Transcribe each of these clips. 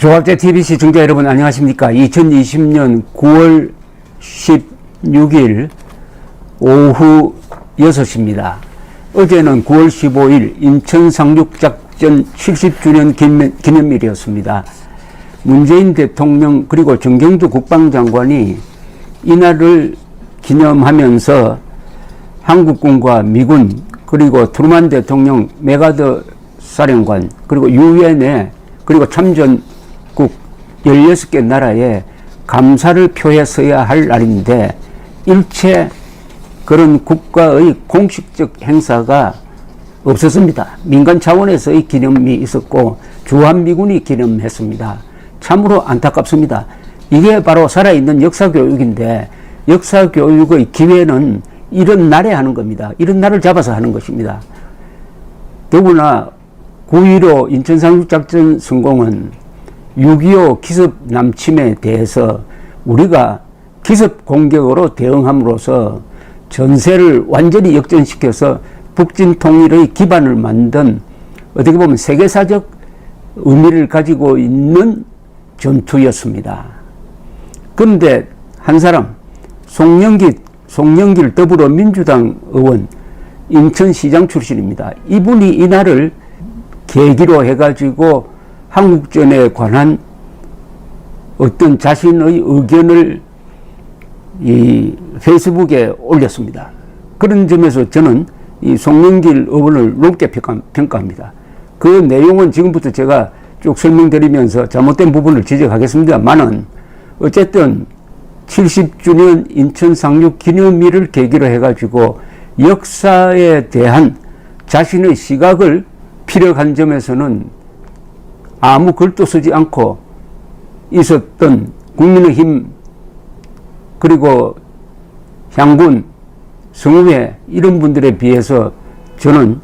조합제 TV 시청자 여러분 안녕하십니까. 2020년 9월 16일 오후 6시입니다. 어제는 9월 15일 인천 상륙작전 70주년 기념일이었습니다. 문재인 대통령 그리고 정경주 국방장관이 이날을 기념하면서 한국군과 미군 그리고 트루만 대통령 메가더 사령관 그리고 유엔에 그리고 참전국 16개 나라에 감사를 표했어야 할 날인데 일체 그런 국가의 공식적 행사가 없었습니다. 민간 차원에서의 기념이 있었고 주한미군이 기념했습니다. 참으로 안타깝습니다. 이게 바로 살아있는 역사교육인데 역사교육의 기회는 이런 날에 하는 겁니다. 이런 날을 잡아서 하는 것입니다. 더구나 9.15 인천 상륙작전 성공은 6.25 기습 남침에 대해서 우리가 기습 공격으로 대응함으로써 전세를 완전히 역전시켜서 북진 통일의 기반을 만든 어떻게 보면 세계사적 의미를 가지고 있는 전투였습니다. 그런데 한 사람 송영길 더불어민주당 의원 인천시장 출신입니다. 이분이 이날을 계기로 해가지고 한국전에 관한 어떤 자신의 의견을 이 페이스북에 올렸습니다. 그런 점에서 저는 이 송영길 의원을 높게 평가합니다. 그 내용은 지금부터 제가 쭉 설명드리면서 잘못된 부분을 지적하겠습니다만은 어쨌든 70주년 인천 상륙 기념일을 계기로 해가지고 역사에 대한 자신의 시각을 피력한 점에서는 아무 글도 쓰지 않고 있었던 국민의힘 그리고 향군, 성우회 이런 분들에 비해서 저는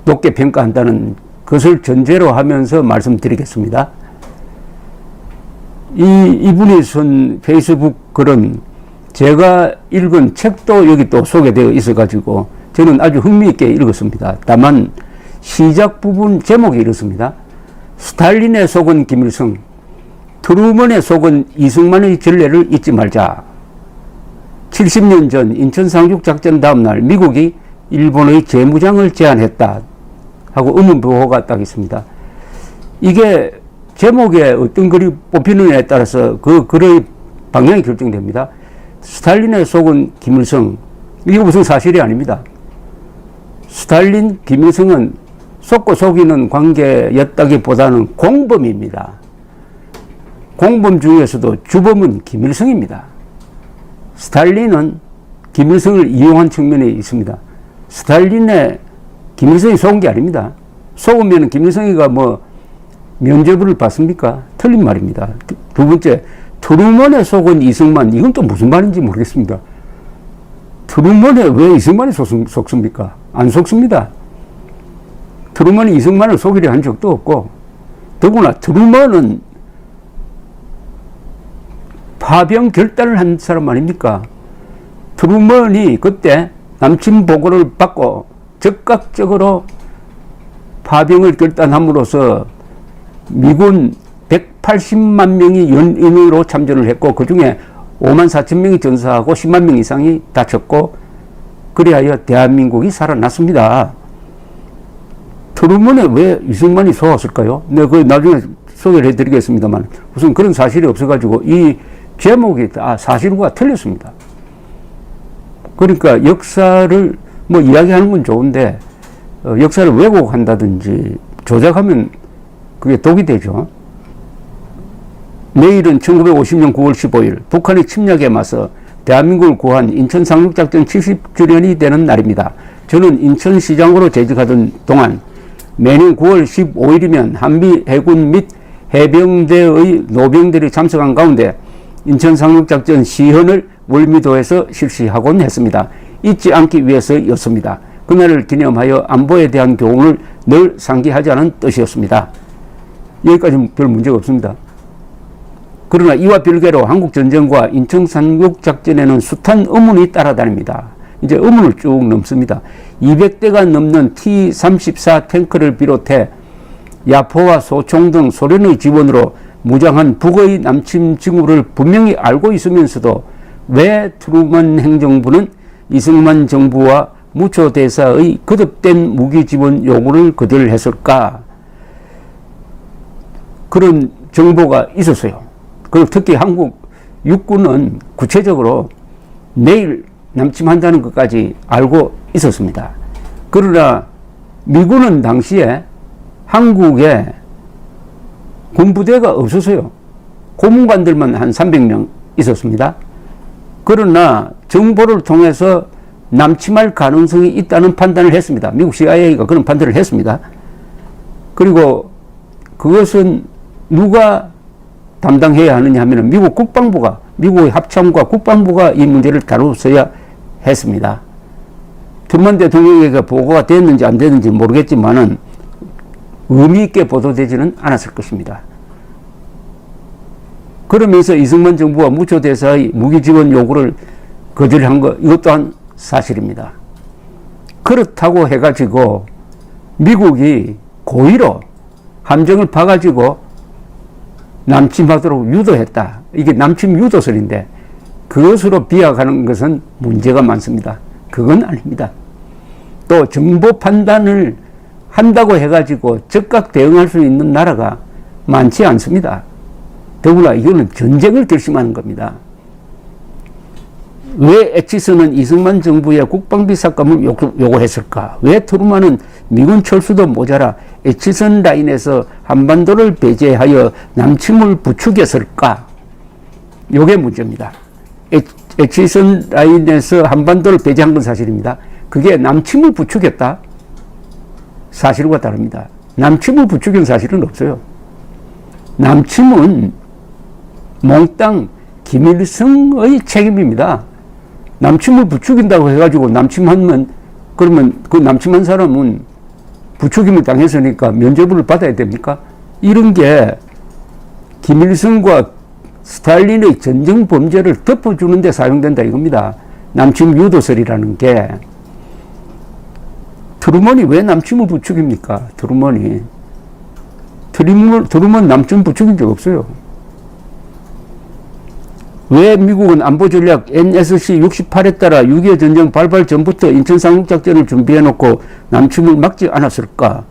높게 평가한다는 것을 전제로 하면서 말씀드리겠습니다. 이분이 쓴 페이스북 글은 제가 읽은 책도 여기 또 소개되어 있어가지고 저는 아주 흥미있게 읽었습니다. 다만 시작 부분 제목이 이렇습니다. 스탈린에 속은 김일성, 트루먼에 속은 이승만의 전례를 잊지 말자. 70년 전 인천 상륙작전 다음날 미국이 일본의 재무장을 제안했다 하고 의문부호가 딱 있습니다. 이게 제목에 어떤 글이 뽑히느냐에 따라서 그 글의 방향이 결정됩니다. 스탈린에 속은 김일성, 이게 무슨 사실이 아닙니다. 스탈린, 김일성은 속고 속이는 관계였다기보다는 공범입니다. 공범 중에서도 주범은 김일성입니다. 스탈린은 김일성을 이용한 측면이 있습니다. 스탈린에 김일성이 속은 게 아닙니다. 속으면 김일성이가 뭐 면죄부를 받습니까? 틀린 말입니다. 두 번째, 트루먼에 속은 이승만, 이건 또 무슨 말인지 모르겠습니다. 트루먼에 왜 이승만이 속습니까? 안 속습니다. 트루먼이 이승만을 속이려 한 적도 없고, 더구나 트루먼은 파병 결단을 한 사람 아닙니까? 트루먼이 그때 남침 보고를 받고 적극적으로 파병을 결단함으로써 미군 180만 명이 연인으로 참전을 했고 그 중에 5만 4천 명이 전사하고 10만 명 이상이 다쳤고 그리하여 대한민국이 살아났습니다. 트루먼에 왜 이승만이 속았을까요? 네, 그 나중에 소개를 해드리겠습니다만 우선 그런 사실이 없어가지고 이 제목이 다 사실과 틀렸습니다. 그러니까 역사를 뭐 이야기하는 건 좋은데 역사를 왜곡한다든지 조작하면 그게 독이 되죠. 내일은 1950년 9월 15일 북한의 침략에 맞서 대한민국을 구한 인천 상륙작전 70주년이 되는 날입니다. 저는 인천시장으로 재직하던 동안 매년 9월 15일이면 한미 해군 및 해병대의 노병들이 참석한 가운데 인천 상륙작전 시현을 월미도에서 실시하곤 했습니다. 잊지 않기 위해서였습니다. 그날을 기념하여 안보에 대한 교훈을 늘 상기하자는 뜻이었습니다. 여기까지는 별 문제가 없습니다. 그러나 이와 별개로 한국전쟁과 인천 상륙작전에는 숱한 의문이 따라다닙니다. 이제 의문을 쭉 넘습니다. 200대가 넘는 T-34 탱크를 비롯해 야포와 소총 등 소련의 지원으로 무장한 북의 남침 징후를 분명히 알고 있으면서도 왜 트루먼 행정부는 이승만 정부와 무초 대사의 거듭된 무기 지원 요구를 거절했을까? 그런 정보가 있었어요. 그리고 특히 한국 육군은 구체적으로 내일 남침한다는 것까지 알고 있었습니다. 그러나 미군은 당시에 한국에 군부대가 없었어요. 고문관들만 한 300명 있었습니다. 그러나 정보를 통해서 남침할 가능성이 있다는 판단을 했습니다. 미국 CIA가 그런 판단을 했습니다. 그리고 그것은 누가 담당해야 하느냐 하면 미국 국방부가, 미국의 합참과 국방부가 이 문제를 다루어야 했습니다. 트루먼 대통령에게 보고가 됐는지 안 됐는지 모르겠지만은 의미 있게 보도되지는 않았을 것입니다. 그러면서 이승만 정부와 무초 대사의 무기 지원 요구를 거절한 것, 이것 또한 사실입니다. 그렇다고 해가지고 미국이 고의로 함정을 파가지고 남침하도록 유도했다. 이게 남침 유도설인데 그것으로 비약하는 것은 문제가 많습니다. 그건 아닙니다. 또 정보 판단을 한다고 해가지고 즉각 대응할 수 있는 나라가 많지 않습니다. 더구나 이거는 전쟁을 결심하는 겁니다. 왜 에치슨은 이승만 정부의 국방비 삭감을 요구했을까? 왜 트루먼은 미군 철수도 모자라 에치슨 라인에서 한반도를 배제하여 남침을 부추겼을까? 이게 문제입니다. 에치슨 라인에서 한반도를 배제한 건 사실입니다. 그게 남침을 부추겼다? 사실과 다릅니다. 남침을 부추긴 사실은 없어요. 남침은 몽땅 김일성의 책임입니다. 남침을 부추긴다고 해가지고 남침하면, 그러면 그 남침한 사람은 부추김을 당했으니까 면죄부를 받아야 됩니까? 이런 게 김일성과 스탈린의 전쟁 범죄를 덮어주는 데 사용된다 이겁니다. 남침 유도설이라는 게. 트루먼이 왜 남침을 부추깁니까? 트루먼 남침 부추긴 적 없어요. 왜 미국은 안보전략 NSC 68에 따라 6.25 전쟁 발발 전부터 인천 상륙작전을 준비해놓고 남침을 막지 않았을까?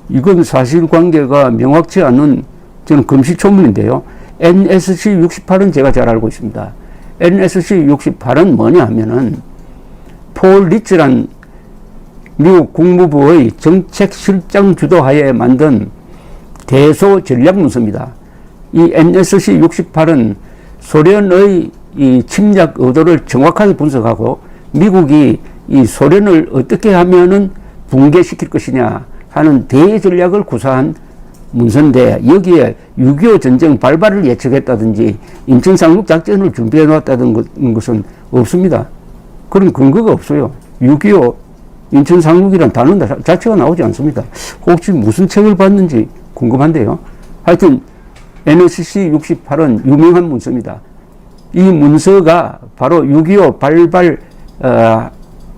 이건 사실관계가 명확치 않은 저는 금시초문인데요. NSC 68은 제가 잘 알고 있습니다. NSC 68은 뭐냐 하면은 폴 리츠란 미국 국무부의 정책실장 주도하에 만든 대소 전략 문서입니다. 이 NSC 68은 소련의 이 침략 의도를 정확하게 분석하고 미국이 이 소련을 어떻게 하면은 붕괴시킬 것이냐 하는 대전략을 구사한 문서인데 여기에 6.25 전쟁 발발을 예측했다든지 인천 상륙 작전을 준비해 놓았다는 것은 없습니다. 그런 근거가 없어요. 6.25 인천 상륙이란 단어 자체가 나오지 않습니다. 혹시 무슨 책을 봤는지 궁금한데요. 하여튼 NSC 68은 유명한 문서입니다. 이 문서가 바로 6.25 발발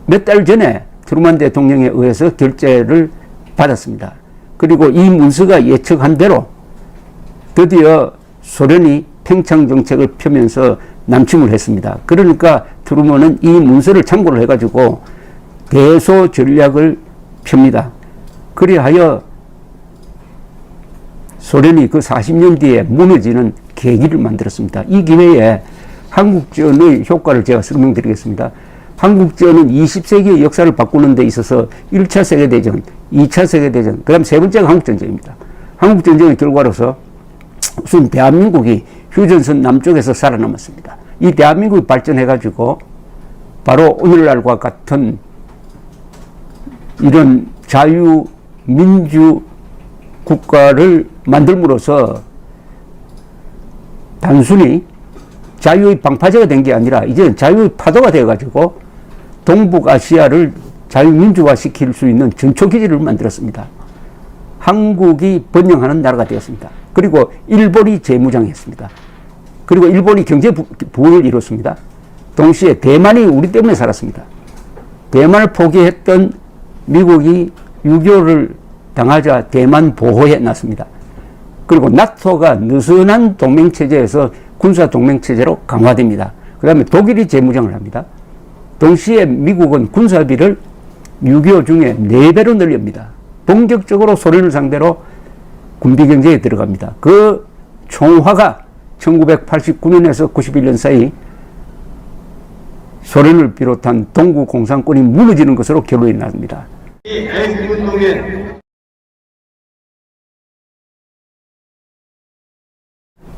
몇 달 전에 트루먼 대통령에 의해서 결재를 받았습니다. 그리고 이 문서가 예측한 대로 드디어 소련이 팽창 정책을 펴면서 남침을 했습니다. 그러니까 트루먼은 이 문서를 참고를 해가지고 대소 전략을 펴니다. 그리하여 소련이 그 40년 뒤에 무너지는 계기를 만들었습니다. 이 기회에 한국전의 효과를 제가 설명드리겠습니다. 한국전은 20세기의 역사를 바꾸는 데 있어서 1차 세계대전, 2차 세계대전, 그 다음 세 번째가 한국전쟁입니다. 한국전쟁의 결과로서 우선 대한민국이 휴전선 남쪽에서 살아남았습니다. 이 대한민국이 발전해가지고 바로 오늘날과 같은 이런 자유민주 국가를 만들므로써 단순히 자유의 방파제가 된 게 아니라 이제 자유의 파도가 되어가지고 동북아시아를 자유민주화 시킬 수 있는 전초기지를 만들었습니다. 한국이 번영하는 나라가 되었습니다. 그리고 일본이 재무장했습니다. 그리고 일본이 경제 부흥을 이뤘습니다. 동시에 대만이 우리 때문에 살았습니다. 대만을 포기했던 미국이 6.25를 당하자 대만 보호해 놨습니다. 그리고 나토가 느슨한 동맹체제에서 군사동맹체제로 강화됩니다. 그 다음에 독일이 재무장을 합니다. 동시에 미국은 군사비를 6.25 중에 4배로 늘립니다. 본격적으로 소련을 상대로 군비경제에 들어갑니다. 그 총화가 1989년에서 91년 사이 소련을 비롯한 동구 공산권이 무너지는 것으로 결론이 납니다. 이 애국운동에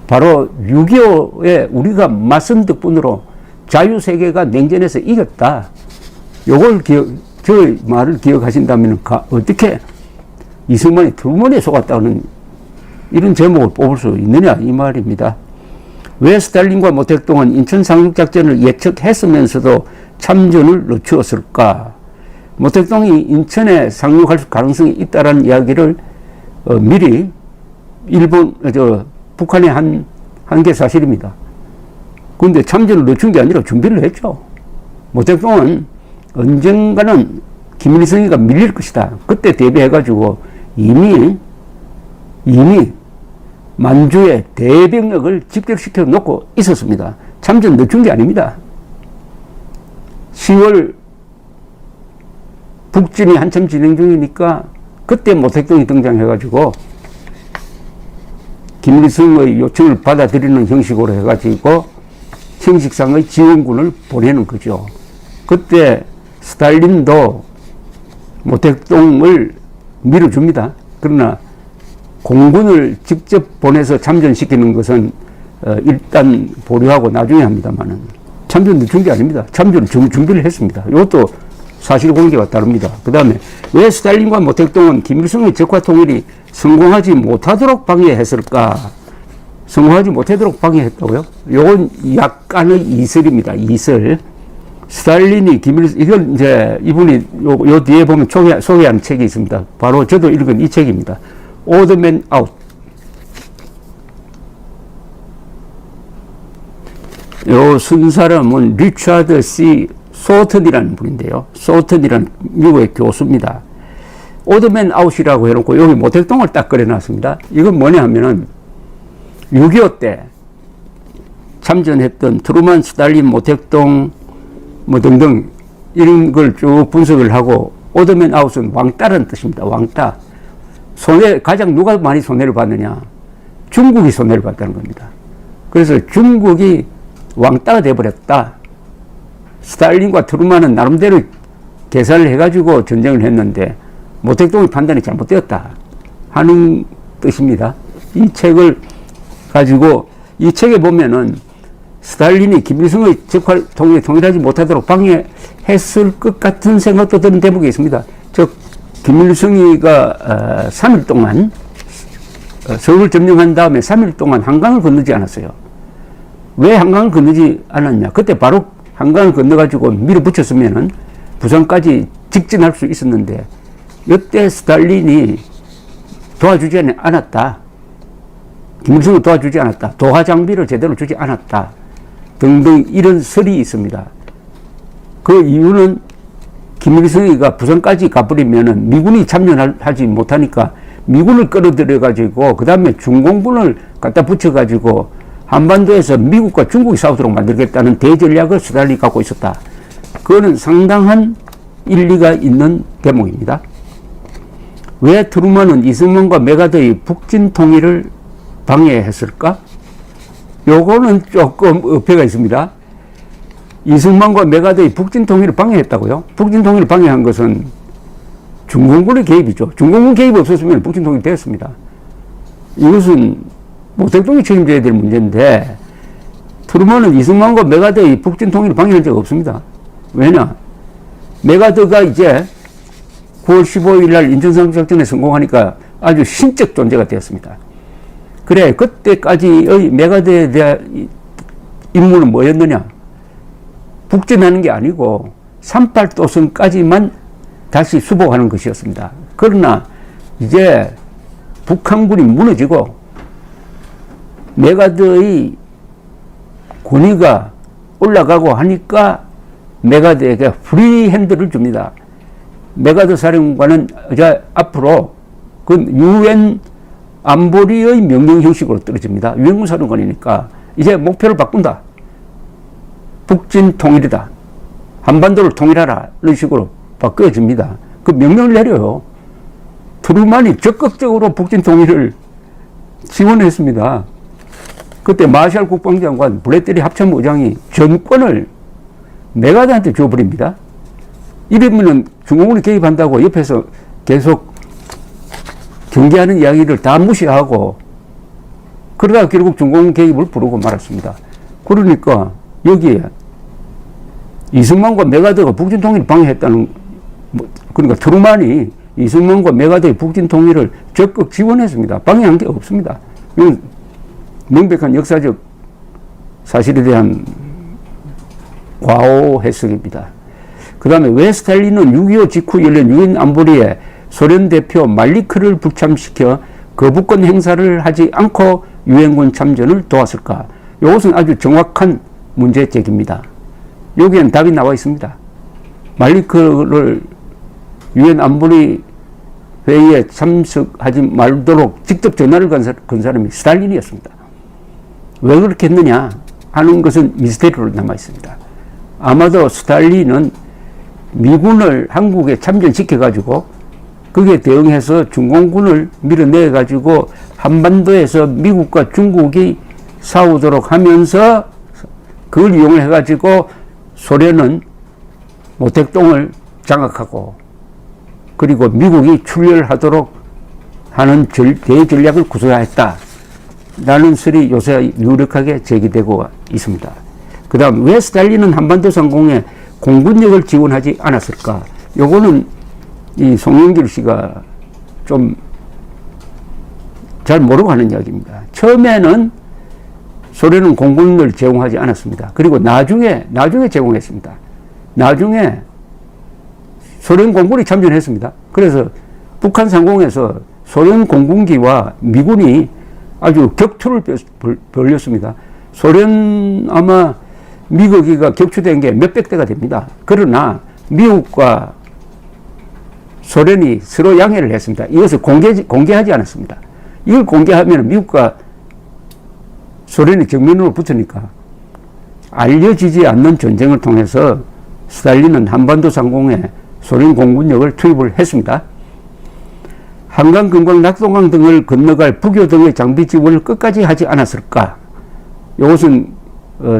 바로 6.25에 우리가 맞선 덕분으로 자유세계가 냉전에서 이겼다. 요걸 저 말을 기억하신다면 어떻게 이승만이 트루먼에 속았다는 이런 제목을 뽑을 수 있느냐 이 말입니다. 왜 스탈린과 모택동은 인천 상륙작전을 예측했으면서도 참전을 늦추었을까? 모택동이 인천에 상륙할 가능성이 있다는 이야기를 미리 북한에 한 게 사실입니다. 그런데 참전을 늦춘 게 아니라 준비를 했죠. 모택동은 언젠가는 김일성이가 밀릴 것이다. 그때 대비해가지고 이미 만주에 대병력을 집결시켜 놓고 있었습니다. 참전 늦춘 게 아닙니다. 10월 북진이 한참 진행 중이니까 그때 모택동이 등장해가지고 김일성의 요청을 받아들이는 형식으로 해가지고 형식상의 지원군을 보내는 거죠. 그때 스탈린도 모택동을 밀어줍니다. 그러나 공군을 직접 보내서 참전시키는 것은 일단 보류하고 나중에 합니다만은 참전 늦춘 게 아닙니다. 참전 준비를 했습니다. 이것도 사실관계가 다릅니다. 그 다음에 왜 스탈린과 모택동은 김일성의 적화 통일이 성공하지 못하도록 방해했을까? 성공하지 못하도록 방해했다고요? 이건 약간의 이설입니다. 이설. 스탈린이 이건 이제 이분이 요 뒤에 보면 소개한 책이 있습니다. 바로 저도 읽은 이 책입니다. Odd Man Out. 요 쓴 사람은 리차드 C. 소턴이라는 분인데요. 소턴이라는 미국의 교수입니다. 오드맨 아웃이라고 해놓고 여기 모택동을 딱 그려놨습니다. 이건 뭐냐 하면은 6.25 때 참전했던 트루먼, 스탈린, 모택동 뭐 등등 이런 걸 쭉 분석을 하고 오드맨 아웃은 왕따라는 뜻입니다. 왕따. 가장 누가 많이 손해를 받느냐? 중국이 손해를 봤다는 겁니다. 그래서 중국이 왕따가 돼버렸다. 스탈린과 트루먼은 나름대로 계산을 해가지고 전쟁을 했는데 모택동의 판단이 잘못되었다 하는 뜻입니다. 이 책을 가지고 이 책에 보면은 스탈린이 김일성의 적화 통일에 통일하지 못하도록 방해했을 것 같은 생각도 드는 대목이 있습니다. 즉 김일성이가 3일 동안 서울 점령한 다음에 3일 동안 한강을 건너지 않았어요. 왜 한강을 건너지 않았냐? 그때 바로 한강을 건너가지고 밀어붙였으면은 부산까지 직진할 수 있었는데 이때 스탈린이 도와주지 않았다. 김일성을 도와주지 않았다. 도하 장비를 제대로 주지 않았다. 등등 이런 설이 있습니다. 그 이유는 김일성이가 부산까지 가버리면은 미군이 참전하지 못하니까 미군을 끌어들여가지고 그 다음에 중공군을 갖다 붙여가지고 한반도에서 미국과 중국이 싸우도록 만들겠다는 대전략을 스탈린이 갖고 있었다. 그거는 상당한 일리가 있는 대목입니다. 왜 트루먼은 이승만과 메가더의 북진 통일을 방해했을까? 요거는 조금 어폐가 있습니다. 이승만과 메가더의 북진 통일을 방해했다고요? 북진 통일을 방해한 것은 중공군의 개입이죠. 중공군 개입이 없었으면 북진 통일이 되었습니다. 이것은 모택동이 책임져야 될 문제인데 트루먼은 이승만과 메가더의 북진 통일을 방해한 적 없습니다. 왜냐? 메가더가 이제 9월 15일 날 인천상륙작전에 성공하니까 아주 신적 존재가 되었습니다. 그래, 그때까지의 메가더에 대한 임무는 뭐였느냐? 북진하는 게 아니고 38도선까지만 다시 수복하는 것이었습니다. 그러나 이제 북한군이 무너지고 메가더의 권위가 올라가고 하니까 메가더에게 프리핸드를 줍니다. 메가더 사령관은 이제 앞으로 그건 유엔 안보리의 명령 형식으로 떨어집니다. 유엔 군사령관이니까 이제 목표를 바꾼다. 북진 통일이다. 한반도를 통일하라. 이런 식으로 바뀌어집니다. 그 명령을 내려요. 트루만이 적극적으로 북진 통일을 지원했습니다. 그때 마샬 국방장관 블래들리 합참의장이 전권을 메가드한테 줘버립니다. 이러면은 중공군이 개입한다고 옆에서 계속 경계하는 이야기를 다 무시하고 그러다가 결국 중공군 개입을 부르고 말았습니다. 그러니까 여기에 이승만과 메가드가 북진 통일을 방해했다는, 그러니까 트루만이 이승만과 메가드의 북진 통일을 적극 지원했습니다. 방해한 게 없습니다. 이건 명백한 역사적 사실에 대한 과오 해석입니다. 그 다음에 왜 스탈린은 6.25 직후 열린 유엔 안보리에 소련 대표 말리크를 불참시켜 거부권 행사를 하지 않고 유엔군 참전을 도왔을까? 이것은 아주 정확한 문제 제기입니다. 여기엔 답이 나와 있습니다. 말리크를 유엔 안보리 회의에 참석하지 말도록 직접 전화를 건 사람이 스탈린이었습니다. 왜 그렇게 했느냐 하는 것은 미스테리로 남아 있습니다. 아마도 스탈린은 미군을 한국에 참전시켜가지고 거기에 대응해서 중공군을 밀어내가지고 한반도에서 미국과 중국이 싸우도록 하면서 그걸 이용해가지고 소련은 모택동을 장악하고 그리고 미국이 출혈하도록 하는 대전략을 구사했다. 라는 설이 요새 유력하게 제기되고 있습니다. 그 다음 왜 스탈린은 한반도 상공에 공군력을 지원하지 않았을까? 요거는 이 송영길 씨가 좀 잘 모르고 하는 이야기입니다. 처음에는 소련은 공군을 제공하지 않았습니다. 그리고 나중에 제공했습니다. 나중에 소련 공군이 참전했습니다. 그래서 북한 상공에서 소련 공군기와 미군이 아주 격투를 벌였습니다. 소련 아마 미국이가 격추된 게 몇백 대가 됩니다. 그러나 미국과 소련이 서로 양해를 했습니다. 이것을 공개하지 않았습니다. 이걸 공개하면 미국과 소련이 정면으로 붙으니까 알려지지 않는 전쟁을 통해서 스탈린은 한반도 상공에 소련 공군력을 투입을 했습니다. 한강, 금강, 낙동강 등을 건너갈 부교 등의 장비 지원을 끝까지 하지 않았을까? 이것은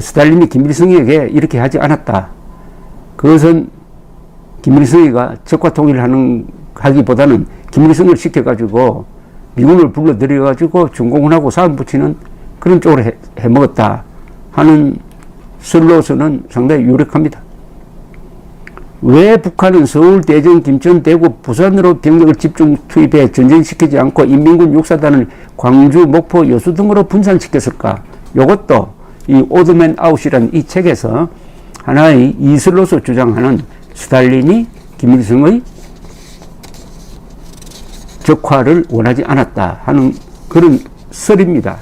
스탈린이 김일성에게 이렇게 하지 않았다. 그것은 김일성이가 적화 통일을 하기보다는 김일성을 시켜가지고 미군을 불러들여가지고 중공군하고 싸움 붙이는 그런 쪽으로 해먹었다 하는 설로서는 상당히 유력합니다. 왜 북한은 서울, 대전, 김천, 대구, 부산으로 병력을 집중 투입해 전쟁시키지 않고 인민군 육사단을 광주, 목포, 여수 등으로 분산시켰을까? 이것도 이 오드맨 아웃이라는 이 책에서 하나의 이설로서 주장하는 스탈린이 김일성의 적화를 원하지 않았다 하는 그런 설입니다.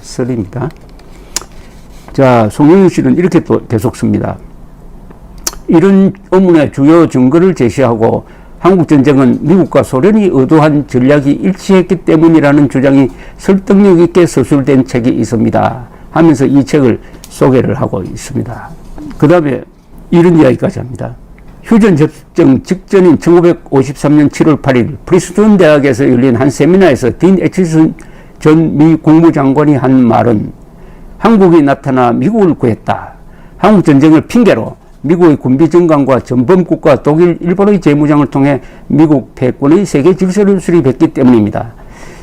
자, 송영일 씨는 이렇게 또 계속 씁니다. 이런 의문의 주요 증거를 제시하고 한국전쟁은 미국과 소련이 의도한 전략이 일치했기 때문이라는 주장이 설득력 있게 서술된 책이 있습니다. 하면서 이 책을 소개를 하고 있습니다. 그 다음에 이런 이야기까지 합니다. 휴전 접정 직전인 1953년 7월 8일 프리스턴 대학에서 열린 한 세미나에서 딘 애치슨 전 미 국무장관이 한 말은 한국이 나타나 미국을 구했다. 한국전쟁을 핑계로 미국의 군비 정강과 전범국가 독일, 일본의 재무장을 통해 미국 패권의 세계 질서를 수립했기 때문입니다.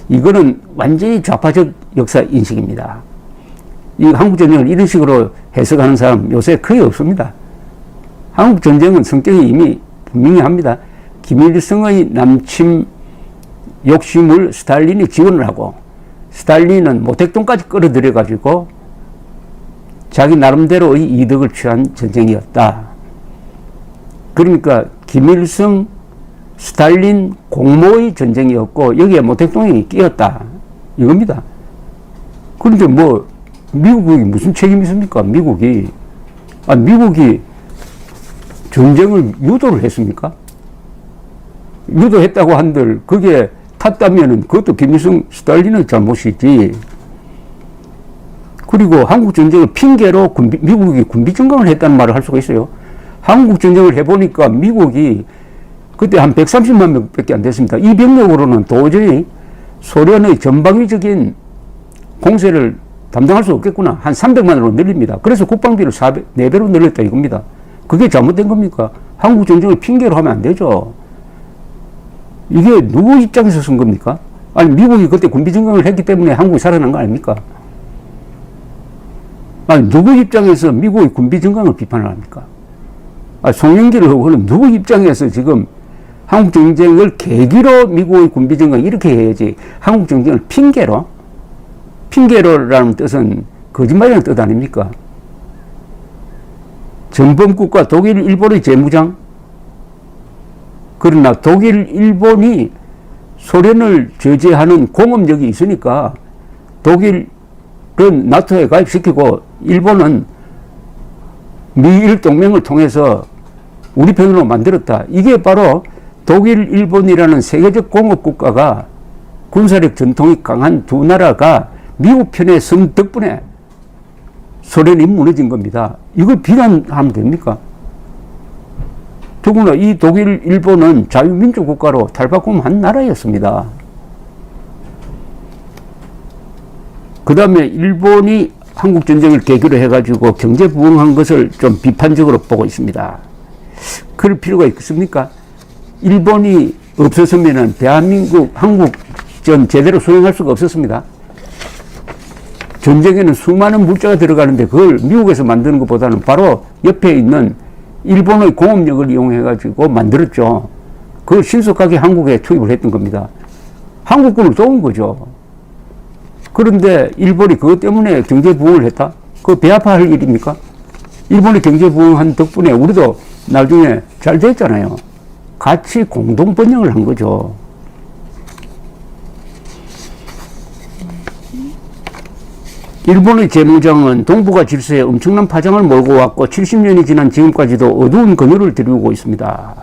이거는 완전히 좌파적 역사 인식입니다. 이 한국전쟁을 이런 식으로 해석하는 사람 요새 거의 없습니다. 한국전쟁은 성격이 이미 분명히 합니다. 김일성의 남침 욕심을 스탈린이 지원을 하고 스탈린은 모택동까지 끌어들여가지고 자기 나름대로의 이득을 취한 전쟁이었다. 그러니까 김일성, 스탈린 공모의 전쟁이었고 여기에 모택동이 끼었다. 이겁니다. 그런데 뭐 미국이 무슨 책임이 있습니까? 미국이 전쟁을 유도를 했습니까? 유도했다고 한들 그게 탔다면은 그것도 김일성, 스탈린의 잘못이지. 그리고 한국전쟁을 핑계로 미국이 군비증강을 했다는 말을 할 수가 있어요. 한국전쟁을 해보니까 미국이 그때 한 130만 명밖에 안 됐습니다. 이 병력으로는 도저히 소련의 전방위적인 공세를 담당할 수 없겠구나. 한 300만으로 늘립니다. 그래서 국방비를 4배로 늘렸다 이겁니다. 그게 잘못된 겁니까? 한국전쟁을 핑계로 하면 안 되죠. 이게 누구 입장에서 쓴 겁니까? 아니, 미국이 그때 군비증강을 했기 때문에 한국이 살아난 거 아닙니까? 아니, 누구 입장에서 미국의 군비증강을 비판을 합니까? 아, 송영길을 하고는 누구 입장에서 지금 한국전쟁을 계기로 미국의 군비증강 이렇게 해야지 한국전쟁을 핑계로? 핑계로라는 뜻은 거짓말이라는 뜻 아닙니까? 전범국가 독일, 일본의 재무장? 그러나 독일, 일본이 소련을 제재하는 공업력이 있으니까 독일은 나토에 가입시키고 일본은 미일 동맹을 통해서 우리 편으로 만들었다. 이게 바로 독일, 일본이라는 세계적 공업국가가 군사력 전통이 강한 두 나라가 미국 편에 선 덕분에 소련이 무너진 겁니다. 이걸 비난하면 됩니까? 더구나 이 독일, 일본은 자유민주 국가로 탈바꿈한 나라였습니다. 그 다음에 일본이 한국전쟁을 계기로 해가지고 경제 부흥한 것을 좀 비판적으로 보고 있습니다. 그럴 필요가 있겠습니까? 일본이 없었으면 대한민국, 한국전 제대로 수행할 수가 없었습니다. 전쟁에는 수많은 물자가 들어가는데 그걸 미국에서 만드는 것보다는 바로 옆에 있는 일본의 공업력을 이용해가지고 만들었죠. 그걸 신속하게 한국에 투입을 했던 겁니다. 한국군을 도운 거죠. 그런데 일본이 그것 때문에 경제 부흥을 했다? 그거 배아파할 일입니까? 일본이 경제 부흥한 덕분에 우리도 나중에 잘 됐잖아요. 같이 공동 번영을 한 거죠. 일본의 재무장은 동북아 질서에 엄청난 파장을 몰고 왔고 70년이 지난 지금까지도 어두운 그늘을 드리고 있습니다.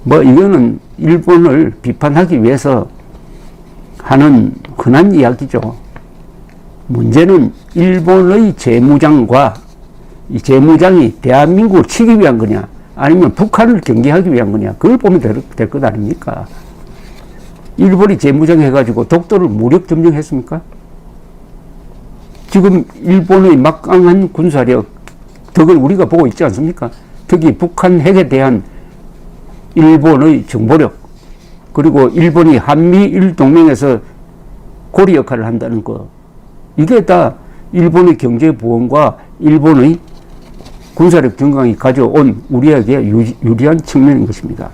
뭐 이거는 일본을 비판하기 위해서 하는 흔한 이야기죠. 문제는 일본의 재무장과 이 재무장이 대한민국을 치기 위한 거냐 아니면 북한을 경계하기 위한 거냐 그걸 보면 될 것 아닙니까? 일본이 재무장 해가지고 독도를 무력 점령했습니까? 지금 일본의 막강한 군사력 덕을 우리가 보고 있지 않습니까? 특히 북한 핵에 대한 일본의 정보력 그리고 일본이 한미일 동맹에서 고리 역할을 한다는 거 이게 다 일본의 경제 부흥과 일본의 군사력 증강이 가져온 우리에게 유리한 측면인 것입니다.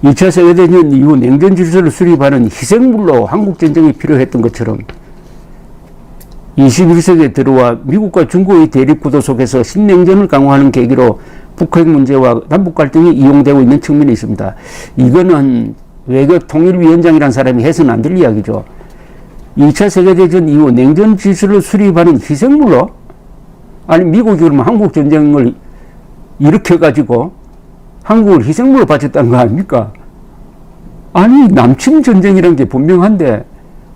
2차 세계대전 이후 냉전 질서를 수립하는 희생물로 한국전쟁이 필요했던 것처럼 21세기에 들어와 미국과 중국의 대립구도 속에서 신냉전을 강화하는 계기로 북핵 문제와 남북 갈등이 이용되고 있는 측면이 있습니다. 이거는 외교통일위원장이라는 사람이 해서는 안 될 이야기죠. 2차 세계대전 이후 냉전 질서를 수립하는 희생물로? 아니 미국이 그러면 한국전쟁을 일으켜가지고 한국을 희생물로 바쳤다는 거 아닙니까? 아니 남침 전쟁이라는 게 분명한데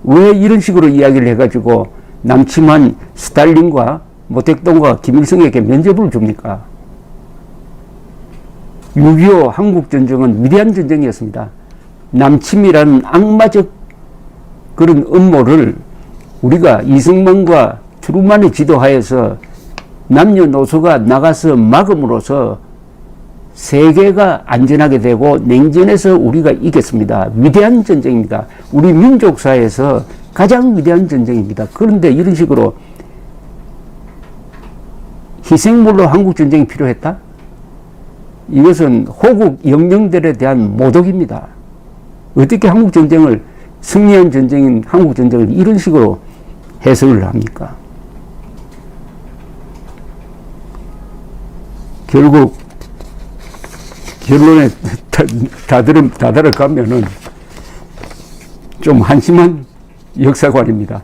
왜 이런 식으로 이야기를 해가지고 남침한 스탈린과 모택동과 김일성에게 면접을 줍니까? 6.25 한국전쟁은 위대한 전쟁이었습니다. 남침이라는 악마적 그런 음모를 우리가 이승만과 트루만의 지도하에서 남녀노소가 나가서 막음으로써 세계가 안전하게 되고 냉전에서 우리가 이겼습니다. 위대한 전쟁입니다. 우리 민족사에서 가장 위대한 전쟁입니다. 그런데 이런 식으로 희생물로 한국전쟁이 필요했다? 이것은 호국 영령들에 대한 모독입니다. 어떻게 한국전쟁을 승리한 전쟁인 한국전쟁을 이런 식으로 해석을 합니까? 결국 결론에 다들어가면은 좀 한심한 역사관입니다.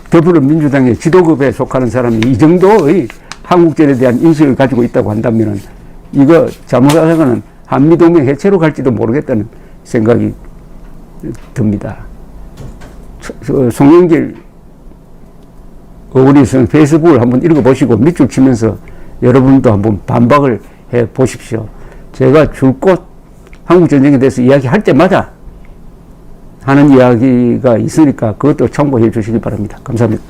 더불어민주당의 지도급에 속하는 사람이 이 정도의 한국전에 대한 인식을 가지고 있다고 한다면은 이거 잘못하다가는 한미동맹 해체로 갈지도 모르겠다는 생각이 듭니다. 송영길 어머니는 페이스북을 한번 읽어보시고 밑줄 치면서 여러분도 한번 반박을 해 보십시오. 제가 줄곧 한국전쟁에 대해서 이야기할 때마다 하는 이야기가 있으니까 그것도 참고해 주시기 바랍니다. 감사합니다.